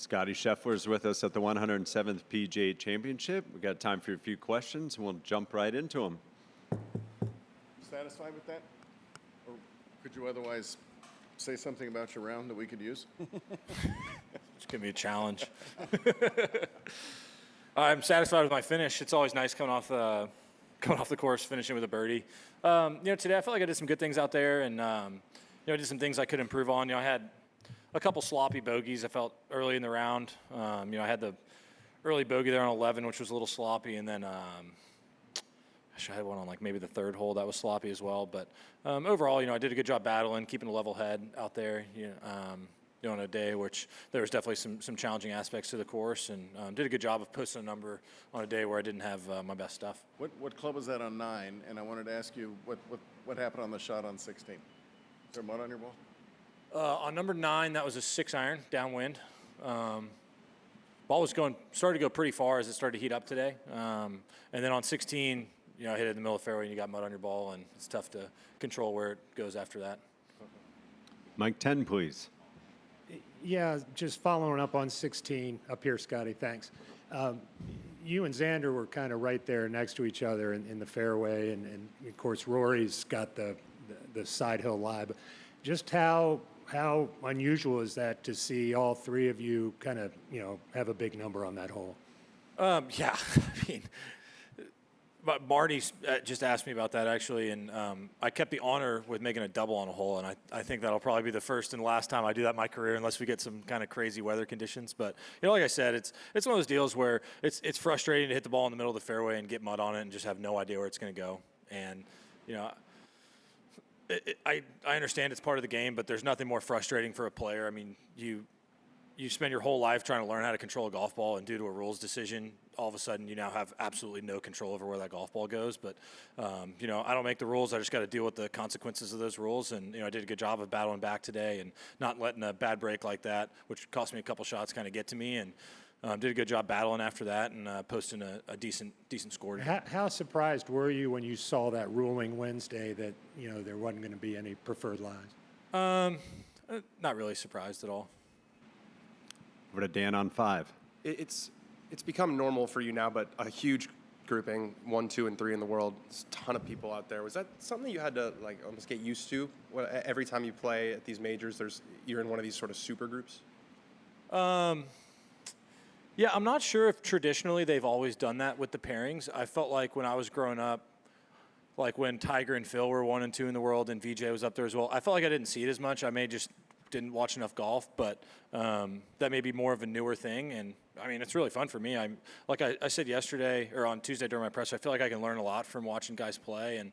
Scottie Scheffler is with us at the 107th PGA Championship. We got time for a few questions, and we'll jump right into them. Satisfied with that? Or could you otherwise say something about your round that we could use? It's going to be a challenge. I'm satisfied with my finish. It's always nice coming off the course, finishing with a birdie. Today I felt like I did some good things out there, and I did some things I could improve on. I had a couple sloppy bogeys I felt early in the round. I had the early bogey there on 11, which was a little sloppy, and then I had one on like maybe the third hole that was sloppy as well. But overall, I did a good job battling, keeping a level head out there. On a day which there was definitely some challenging aspects to the course, and did a good job of posting a number on a day where I didn't have my best stuff. What club was that on 9? And I wanted to ask you what happened on the shot on 16? Is there mud on your ball? On number 9, that was a 6-iron downwind. Ball started to go pretty far as it started to heat up today, and then on 16, I hit it in the middle of the fairway and you got mud on your ball, and it's tough to control where it goes after that. Mike 10, please. Yeah, just following up on 16 up here, Scottie, thanks. You and Xander were kind of right there next to each other in the fairway, and of course Rory's got the side hill lie. But just how unusual is that to see all three of you kind of have a big number on that hole? Yeah, I mean, but Marty just asked me about that actually, and I kept the honor with making a double on a hole, and I think that'll probably be the first and last time I do that in my career, unless we get some kind of crazy weather conditions. But like I said, it's one of those deals where it's frustrating to hit the ball in the middle of the fairway and get mud on it and just have no idea where it's going to go. And I understand it's part of the game, but there's nothing more frustrating for a player. I mean, you spend your whole life trying to learn how to control a golf ball, and due to a rules decision, all of a sudden you now have absolutely no control over where that golf ball goes. But, I don't make the rules. I just got to deal with the consequences of those rules. And, I did a good job of battling back today and not letting a bad break like that, which cost me a couple shots, kind of get to me. And did a good job battling after that and posting a decent score. How surprised were you when you saw that ruling Wednesday that, there wasn't going to be any preferred lies? Not really surprised at all. Over to Dan on 5. It's become normal for you now, but a huge grouping, 1, 2, and 3 in the world. There's a ton of people out there. Was that something you had to almost get used to? Every time you play at these majors, you're in one of these sort of super groups? Yeah, I'm not sure if traditionally they've always done that with the pairings. I felt like when I was growing up, like when Tiger and Phil were 1 and 2 in the world and VJ was up there as well, I felt like I didn't see it as much. I may just didn't watch enough golf, but that may be more of a newer thing. And I mean, it's really fun for me. I'm like I said yesterday or on Tuesday during my press, I feel like I can learn a lot from watching guys play. And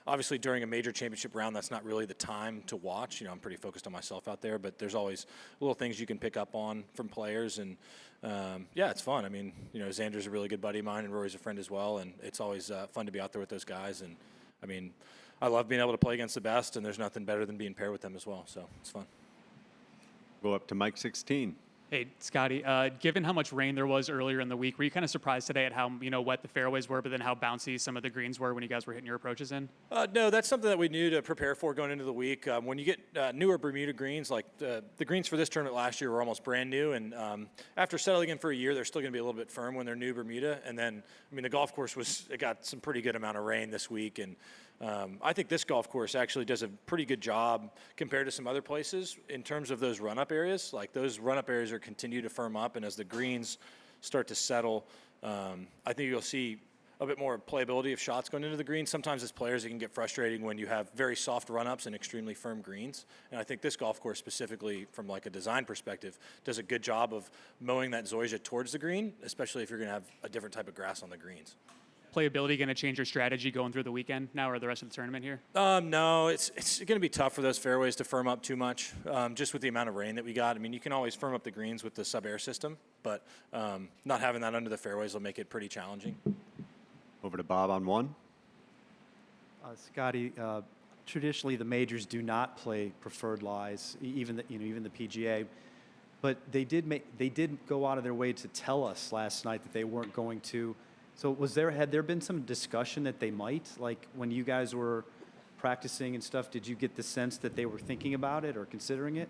obviously during a major championship round, that's not really the time to watch. I'm pretty focused on myself out there, but there's always little things you can pick up on from players. And yeah, it's fun. I mean, Xander's a really good buddy of mine, and Rory's a friend as well. And it's always fun to be out there with those guys. And I mean, I love being able to play against the best, and there's nothing better than being paired with them as well. So it's fun. Go up to Mike 16. Hey, Scottie, given how much rain there was earlier in the week, were you kind of surprised today at how wet the fairways were, but then how bouncy some of the greens were when you guys were hitting your approaches in? No, that's something that we knew to prepare for going into the week. When you get newer Bermuda greens, like the greens for this tournament last year were almost brand new, and after settling in for a year, they're still going to be a little bit firm when they're new Bermuda. And then, the golf course it got some pretty good amount of rain this week, and I think this golf course actually does a pretty good job compared to some other places in terms of those run-up areas. Like those run-up areas are continue to firm up, and as the greens start to settle, I think you'll see a bit more playability of shots going into the greens. Sometimes as players, it can get frustrating when you have very soft run-ups and extremely firm greens. And I think this golf course specifically, from like a design perspective, does a good job of mowing that zoysia towards the green, especially if you're going to have a different type of grass on the greens. Playability going to change your strategy going through the weekend now or the rest of the tournament here? No, it's going to be tough for those fairways to firm up too much, just with the amount of rain that we got. You can always firm up the greens with the sub-air system, but not having that under the fairways will make it pretty challenging. Over to Bob on 1. Scottie, traditionally the majors do not play preferred lies, even the PGA, but they did go out of their way to tell us last night that they weren't going to. So had there been some discussion that they might? Like when you guys were practicing and stuff, did you get the sense that they were thinking about it or considering it?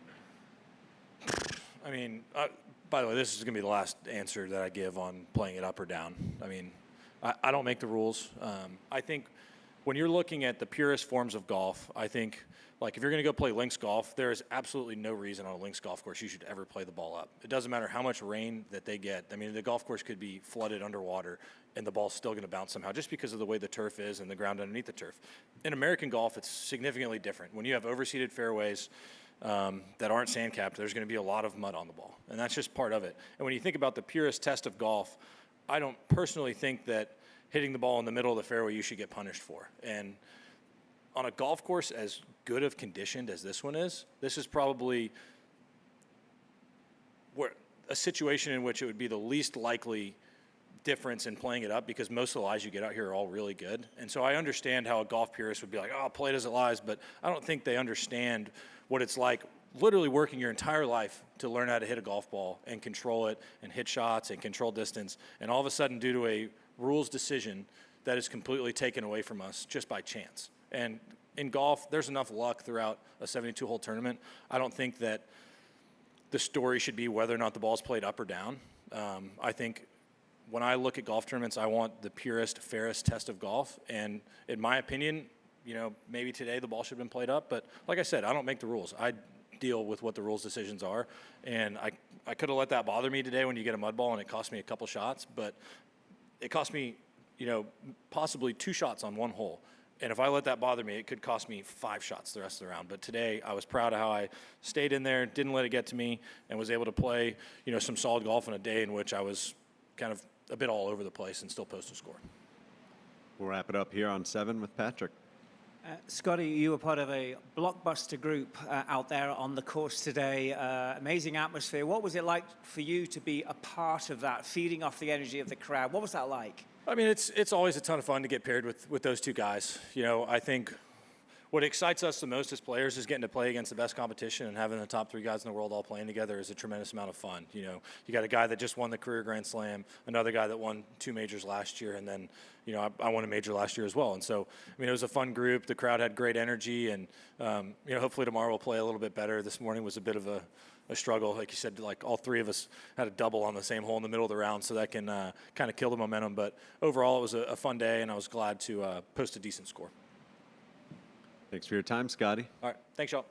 By the way, this is going to be the last answer that I give on playing it up or down. I mean, I don't make the rules. I think when you're looking at the purest forms of golf, I think, like, if you're going to go play links golf, there is absolutely no reason on a links golf course you should ever play the ball up. It doesn't matter how much rain that they get. I mean, the golf course could be flooded underwater, and the ball's still going to bounce somehow just because of the way the turf is and the ground underneath the turf. In American golf, it's significantly different. When you have overseeded fairways that aren't sand capped, there's going to be a lot of mud on the ball, and that's just part of it. And when you think about the purest test of golf, I don't personally think that hitting the ball in the middle of the fairway you should get punished for. And on a golf course as good of conditioned as this one is, this is probably a situation in which it would be the least likely difference in playing it up, because most of the lies you get out here are all really good. And so I understand how a golf purist would be like, oh, play it as it lies, but I don't think they understand what it's like literally working your entire life to learn how to hit a golf ball and control it and hit shots and control distance. And all of a sudden, due to a rules decision, that is completely taken away from us just by chance. And in golf, there's enough luck throughout a 72-hole tournament. I don't think that the story should be whether or not the ball's played up or down. I think when I look at golf tournaments, I want the purest, fairest test of golf. And in my opinion, you know, maybe today the ball should have been played up. But like I said, I don't make the rules. I deal with what the rules decisions are. And I could have let that bother me today when you get a mud ball and it cost me a couple shots. But it cost me, you know, possibly 2 shots on one hole. And if I let that bother me, it could cost me 5 shots the rest of the round. But today, I was proud of how I stayed in there, didn't let it get to me, and was able to play, you know, some solid golf on a day in which I was kind of a bit all over the place and still post a score. We'll wrap it up here on 7 with Patrick. Scottie, you were part of a blockbuster group out there on the course today. Amazing atmosphere. What was it like for you to be a part of that, feeding off the energy of the crowd? What was that like? I mean, it's always a ton of fun to get paired with those two guys. You know, I think what excites us the most as players is getting to play against the best competition, and having the top 3 guys in the world all playing together is a tremendous amount of fun. You know, you got a guy that just won the career Grand Slam, another guy that won 2 majors last year, and then, you know, I won a major last year as well. And so, I mean, it was a fun group. The crowd had great energy, and, you know, hopefully tomorrow we'll play a little bit better. This morning was a bit of a struggle. Like you said, like all 3 of us had a double on the same hole in the middle of the round, so that can kind of kill the momentum. But overall, it was a fun day, and I was glad to post a decent score. Thanks for your time, Scottie. All right. Thanks, y'all.